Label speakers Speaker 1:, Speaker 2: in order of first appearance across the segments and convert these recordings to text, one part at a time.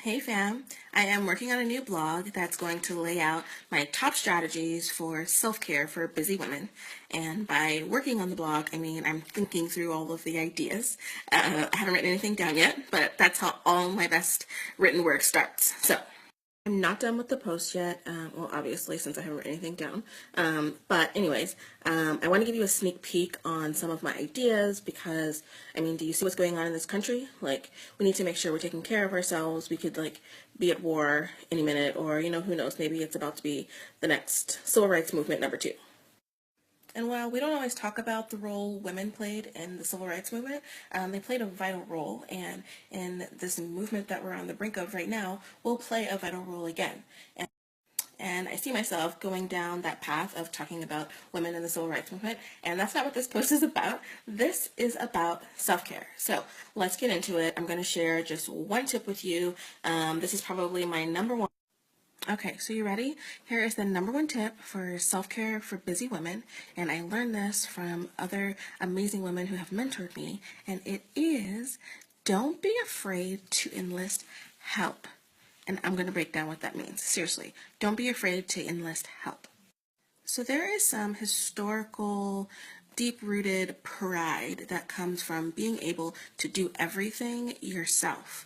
Speaker 1: Hey fam, I am working on a new blog that's going to lay out my top strategies for self-care for busy women. And by working on the blog, I mean I'm thinking through all of the ideas. I haven't written anything down yet, but that's how all my best written work starts. So I'm not done with the post yet. Well, obviously, since I haven't written anything down. But anyways, I want to give you a sneak peek on some of my ideas because, I mean, do you see what's going on in this country? Like, we need to make sure we're taking care of ourselves. We could, like, be at war any minute, or, who knows, maybe it's about to be the next civil rights movement #2. And while we don't always talk about the role women played in the civil rights movement, they played a vital role, and in this movement that we're on the brink of right now, will play a vital role again. And I see myself going down that path of talking about women in the civil rights movement, and that's not what this post is about. This is about self-care. So let's get into it. I'm going to share just one tip with you. This is probably my number one. Okay, so you ready? Here is the number one tip for self-care for busy women, and I learned this from other amazing women who have mentored me, and it is don't be afraid to enlist help. And I'm going to break down what that means. Seriously, don't be afraid to enlist help. So there is some historical, deep-rooted pride that comes from being able to do everything yourself.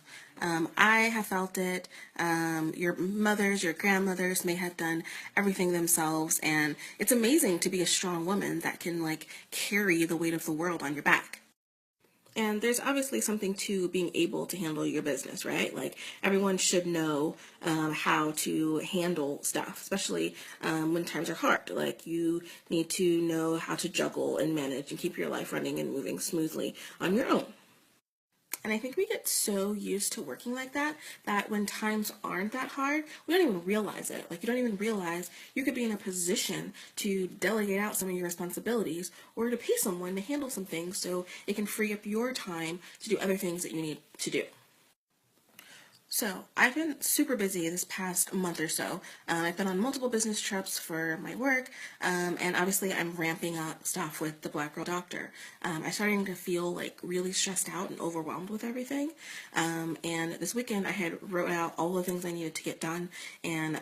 Speaker 1: I have felt it. Your mothers, your grandmothers may have done everything themselves, and it's amazing to be a strong woman that can like carry the weight of the world on your back. And there's obviously something to being able to handle your business, right? Like everyone should know how to handle stuff, especially when times are hard. Like you need to know how to juggle and manage and keep your life running and moving smoothly on your own. And I think we get so used to working like that that when times aren't that hard, we don't even realize it. Like you don't even realize you could be in a position to delegate out some of your responsibilities or to pay someone to handle some things so it can free up your time to do other things that you need to do. So I've been super busy this past month or so. I've been on multiple business trips for my work, and obviously I'm ramping up stuff with the Black Girl Doctor. I'm starting to feel like really stressed out and overwhelmed with everything. And this weekend I had wrote out all the things I needed to get done, and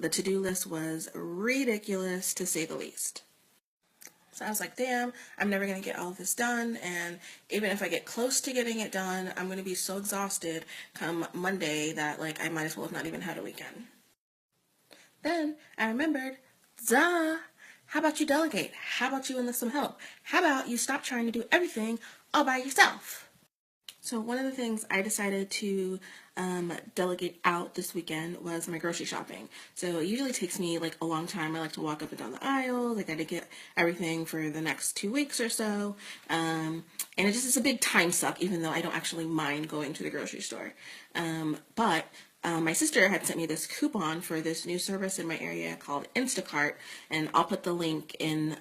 Speaker 1: the to-do list was ridiculous to say the least. So I was like, damn, I'm never going to get all of this done. And even if I get close to getting it done, I'm going to be so exhausted come Monday that like I might as well have not even had a weekend. Then I remembered, duh, how about you delegate? How about you enlist some help? How about you stop trying to do everything all by yourself? So one of the things I decided to delegate out this weekend was my grocery shopping. So it usually takes me like a long time. I like to walk up and down the aisle. Like I gotta get everything for the next 2 weeks or so. And it just is a big time suck, even though I don't actually mind going to the grocery store. But my sister had sent me this coupon for this new service in my area called Instacart, and I'll put the link in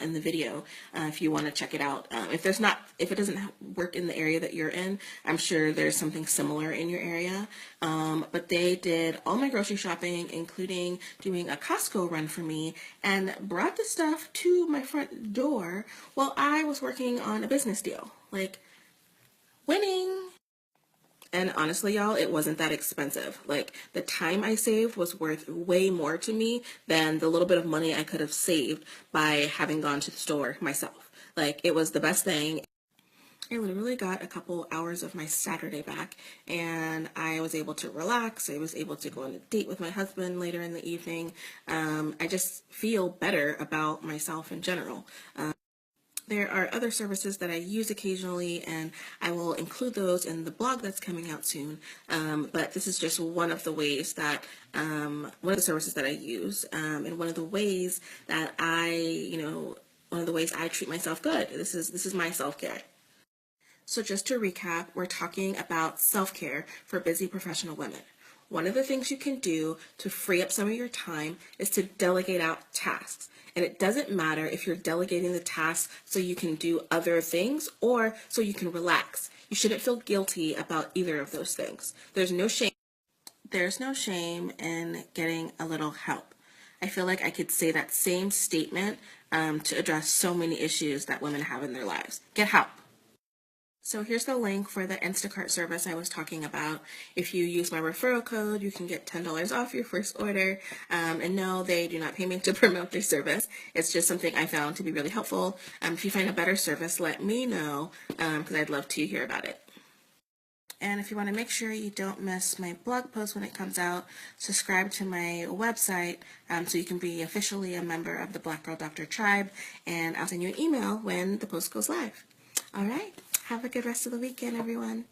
Speaker 1: in the video if you want to check it out. If it doesn't work in the area that you're in, I'm sure there's something similar in your area. But they did all my grocery shopping, including doing a Costco run for me, and brought the stuff to my front door while I was working on a business deal. Like, winning! And honestly, y'all, it wasn't that expensive. Like, the time I saved was worth way more to me than the little bit of money I could have saved by having gone to the store myself. Like, it was the best thing. I literally got a couple hours of my Saturday back, and I was able to relax. I was able to go on a date with my husband later in the evening. I just feel better about myself in general. There are other services that I use occasionally, and I will include those in the blog that's coming out soon. But this is just one of the ways that, one of the services that I use, and one of the ways that one of the ways I treat myself good. This is my self-care. So just to recap, we're talking about self-care for busy professional women. One of the things you can do to free up some of your time is to delegate out tasks. And it doesn't matter if you're delegating the tasks so you can do other things or so you can relax. You shouldn't feel guilty about either of those things. There's no shame. There's no shame in getting a little help. I feel like I could say that same statement to address so many issues that women have in their lives. Get help. So here's the link for the Instacart service I was talking about. If you use my referral code, you can get $10 off your first order. And no, they do not pay me to promote their service. It's just something I found to be really helpful. If you find a better service, let me know, because I'd love to hear about it. And if you want to make sure you don't miss my blog post when it comes out, subscribe to my website so you can be officially a member of the Black Girl Doctor tribe, and I'll send you an email when the post goes live. All right, have a good rest of the weekend, everyone.